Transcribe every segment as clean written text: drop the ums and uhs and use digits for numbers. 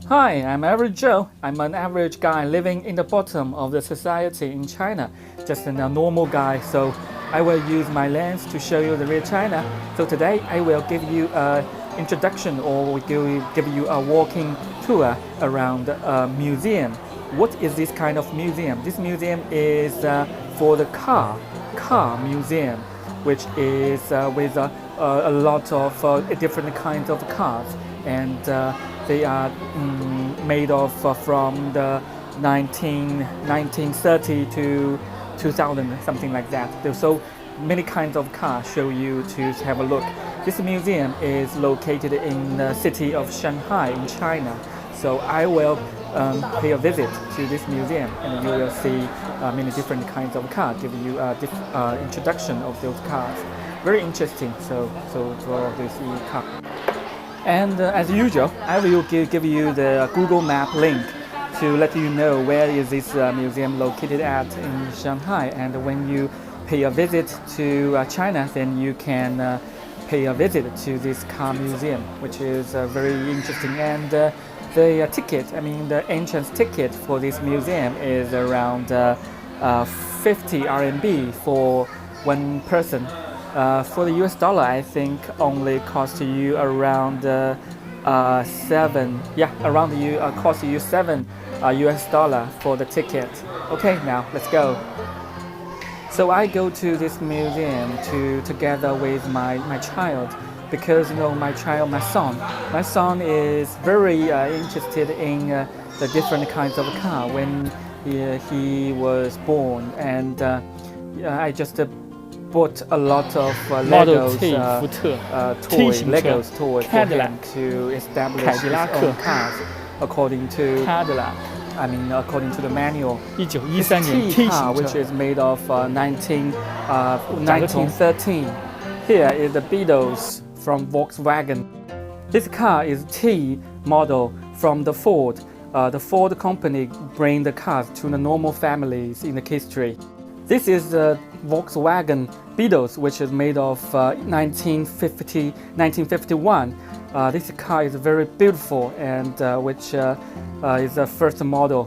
Hi, I'm Average Joe. I'm an average guy living in the bottom of the society in China, just a normal guy. So I will use my lens to show you the real China. So today I will give you an introduction or give you a walking tour around a museum. What is this kind of museum? This museum is for the car museum, which is with a lot of different kinds of cars, and they are made of from the 1930 to 2000, something like that. There's so many kinds of cars show you to have a look. This museum is located in the city of Shanghai in China. So I will pay a visit to this museum, and you will see many different kinds of cars, give you a introduction of those cars. Very interesting. So for this car. And as usual, I will give you the Google Map link to let you know where is this museum located at in Shanghai. And when you pay a visit to China, then you can pay a visit to this car museum, which is very interesting. And the ticket, the entrance ticket for this museum is around 50 RMB for one person. For the US dollar, I think only cost you around cost you $7 US dollar for the ticket. Okay, now let's go. So I go to this museum together with my child, because my son is very interested in the different kinds of car when he was born, and I just bought a lot of Legos toys for him to establish his own cars according to according to the manual. 1913年 car, which is made of 1913. Here is the Beatles from Volkswagen. This car is T model from the Ford. The Ford company bring the cars to the normal families in the history. This is the Volkswagen Beatles, which is made of 1951. This car is very beautiful, and which is the first model.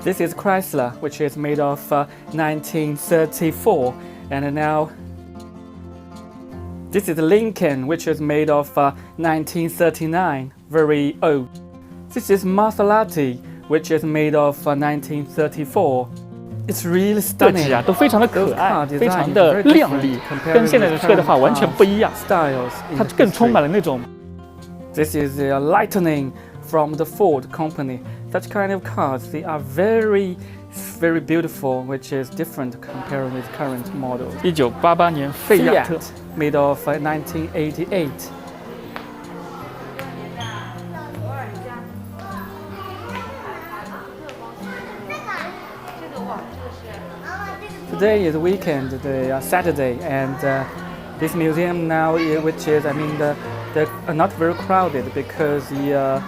This is Chrysler, which is made of 1934, and now this is Lincoln, which is made of 1939, very old. This is Maserati, which is made of 1934. It's really 设 stunning. 计都非常的可爱，非常的亮丽，跟现在的车的话完全不一样。 Styles 它更充满了那种。 This is the Lightning from the Ford company. Such kind of cars, they are very beautiful, which is different compared with current models. 1988年费亚特 made of 1988. Today is weekend, Saturday, and this museum now, which is, they're not very crowded because the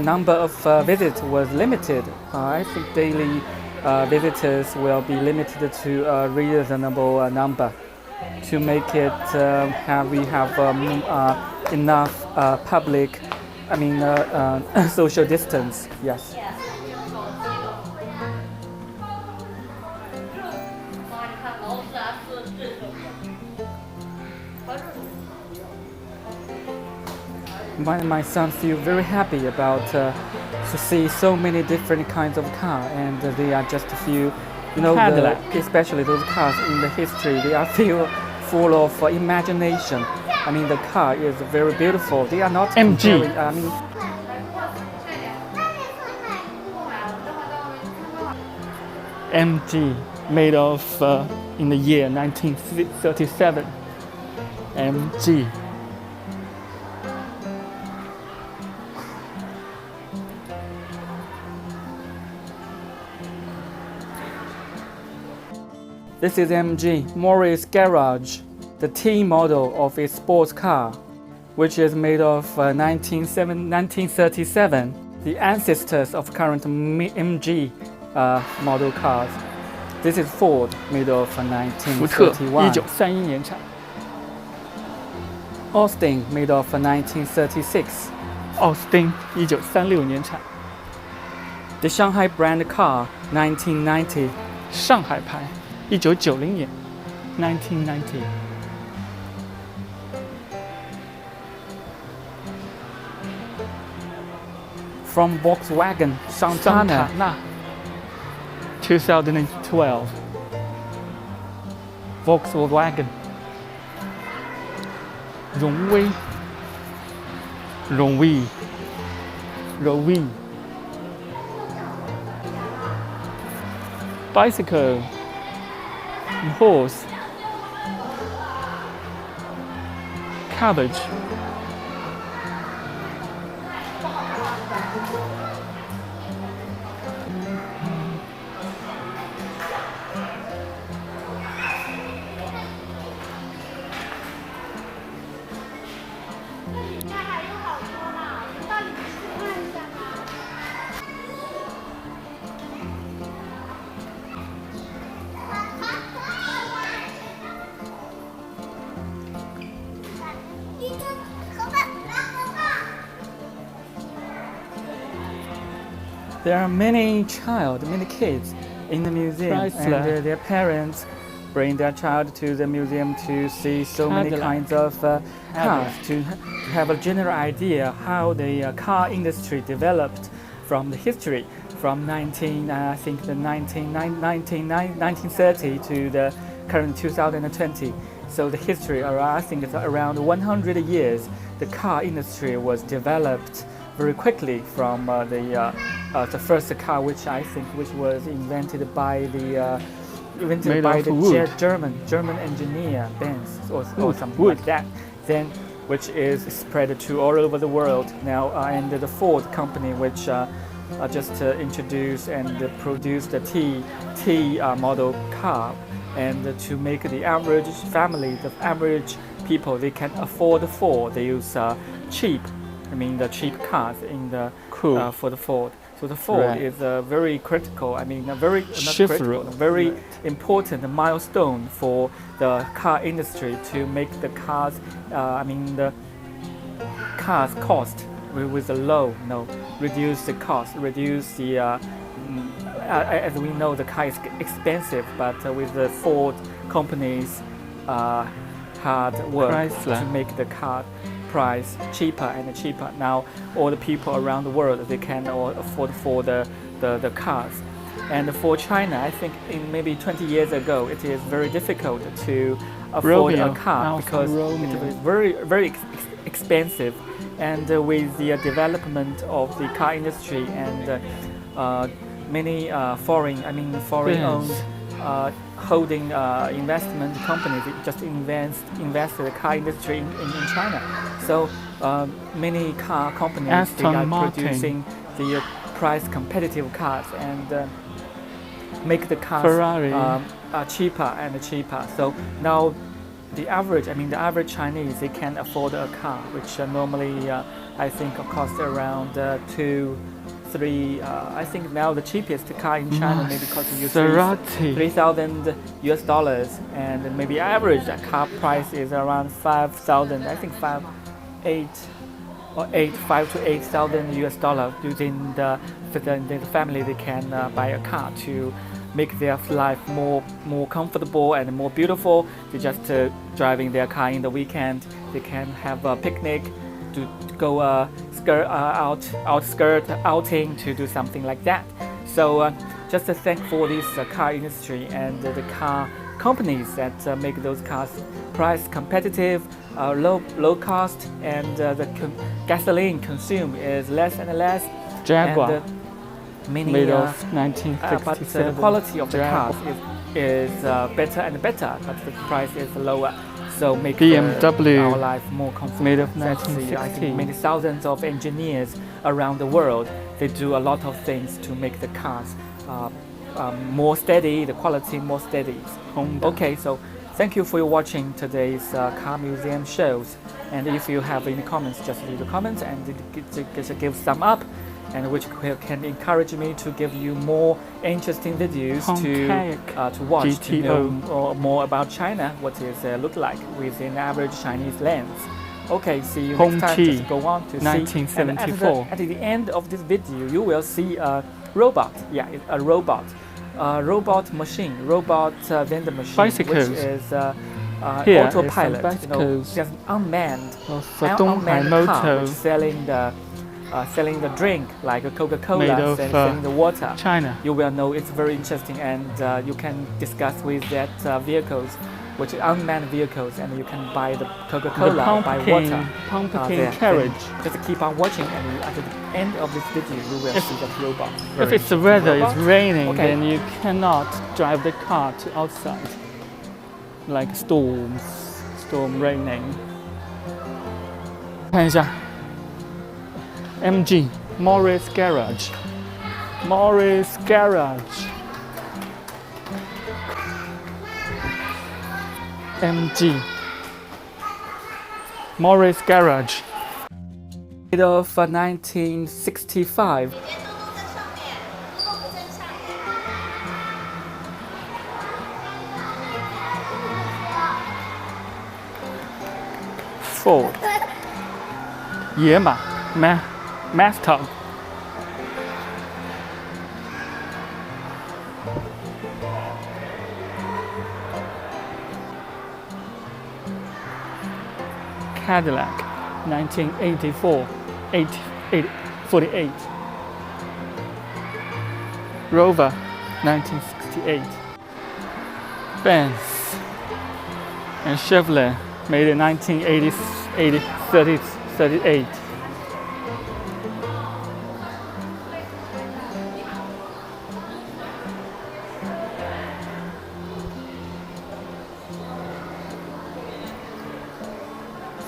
number of visits was limited. I think daily visitors will be limited to a reasonable number to make it we have enough public, social distance. Yes. My son feels very happy about to see so many different kinds of cars, and they are just a few, especially those cars in the history. They are full of imagination. The car is very beautiful. They are not MG. MG, made of in the year 1937. MG. This is MG Morris Garage, the T model of a sports car, which is made of 1937, the ancestors of current MG model cars. This is Ford, made of 1931. 1931年产。 Austin, made of 1936. 奥斯汀，1936年产。The Shanghai brand car, 1990. 上海牌，1990年，1990。From Volkswagen, 桑 Santana. 塔纳，2012。Volkswagen。荣威，荣威。Bicycle, horse, cabbage. There are many kids in the museum, Chrysler. and their parents bring their child to the museum to see so many Cadillac. kinds of cars, to have a general idea how the car industry developed from the history from 1930 to the current 2020. So the history, I think it's around 100 years, the car industry was developed very quickly from the first car, which was invented by the German engineer Benz or something like that. Then, which is spread to all over the world now, and the Ford company, which just introduced and produced the T model car, and to make the average family, the average people, they can afford Ford. They use cheap cars in the for the Ford. So the Ford is a very critical, very important milestone for the car industry to make the cars, the cars cost with a low, reduce the cost, reduce the, as we know, the car is expensive, but with the Ford company's hard work Chrysler. to make the car price cheaper and cheaper. Now all the people around the world, they can afford for the cars. And for China, I think in maybe 20 years ago, it is very difficult to afford a car because it was very expensive. And with the development of the car industry and many foreign-owned holding investment companies just invest the car industry in China. So many car companies, they are producing the price competitive cars and make the cars Ferrari. Cheaper and cheaper. So now the average Chinese, they can afford a car, which normally I think costs around 2-3. I think now the cheapest car in China maybe costing you $3,000 US, and maybe average car price is around 5,000. I think 5 to 8,000 US. Using the family, they can buy a car to make their life more comfortable and more beautiful. They just driving their car in the weekend. They can have a picnic, to go outskirt outing, to do something like that. So just to thank for this car industry and the car companies that make those cars price competitive, low cost, and the gasoline consumed is less and less. Jaguar. And, made of 1967. But the quality of the cars is better and better, but the price is lower. So make BMW, our life more comfortable. made of I think 1960. many thousands of engineers around the world, they do a lot of things to make the cars more steady, the quality more steady. Honda. Okay, so thank you for watching today's car museum shows. And if you have any comments, just leave the comments and give some up, and which can encourage me to give you more interesting videos to watch, GTO. to know more about China, what it look like with an average Chinese lens. Okay, see you Home next time. Tea, Just go on to 1974. see. At the end of this video, you will see a robot. Yeah, it's a robot. Robot machine, robot vending machine, Bicycles. which is Here autopilot. is some bicycles. Just unmanned, Of a Donghai car, which Motor selling the drink like a made Coca-Cola, of selling the water. China. You will know it's very interesting, and you can discuss with that vehicles, which are unmanned vehicles, and you can buy the Coca-Cola, buy water. pumpkin carriage. Just keep on watching, and at the end of this video, you will see that robot. If it's the weather is raining, Okay. then you cannot drive the car to outside. Like storm raining. 看一下 MG Morris Garage. MG Morris Garage. Of 1965. Ford 野马 Mustang. Cadillac 1984 48. Rover 1968. Benz and Chevrolet made in 1938.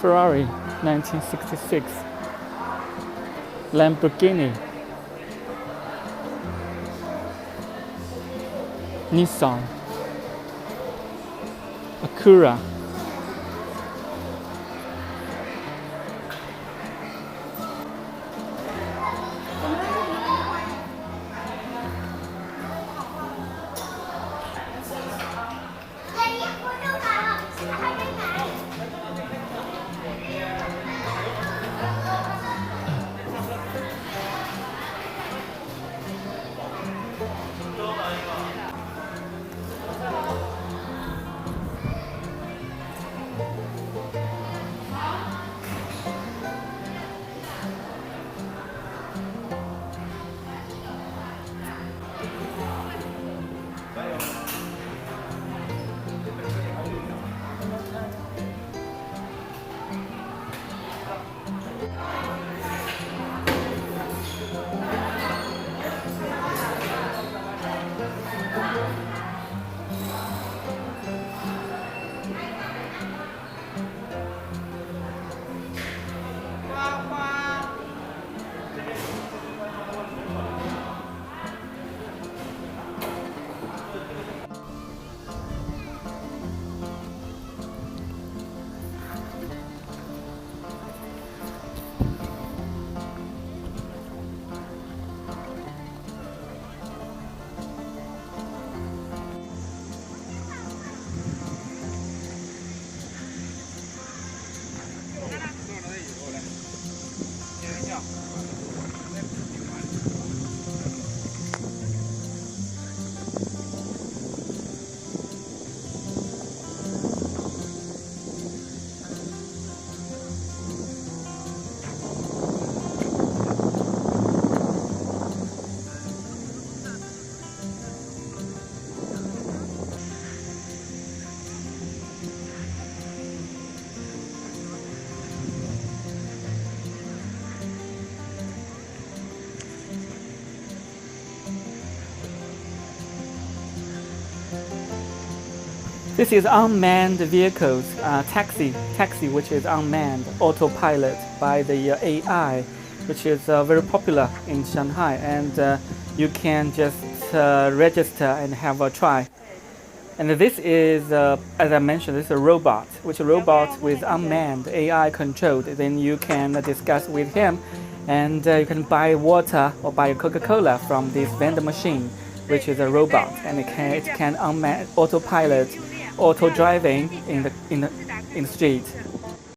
Ferrari 1966. Lamborghini. Nissan. Acura. This is unmanned vehicles, taxi, which is unmanned, autopilot by the AI, which is very popular in Shanghai, and you can just register and have a try. And this is, as I mentioned, this is a robot, which is a robot with unmanned, AI controlled. Then you can discuss with him, and you can buy water or buy Coca-Cola from this vending machine, which is a robot, and it can unmanned, autopilot, auto driving in the street.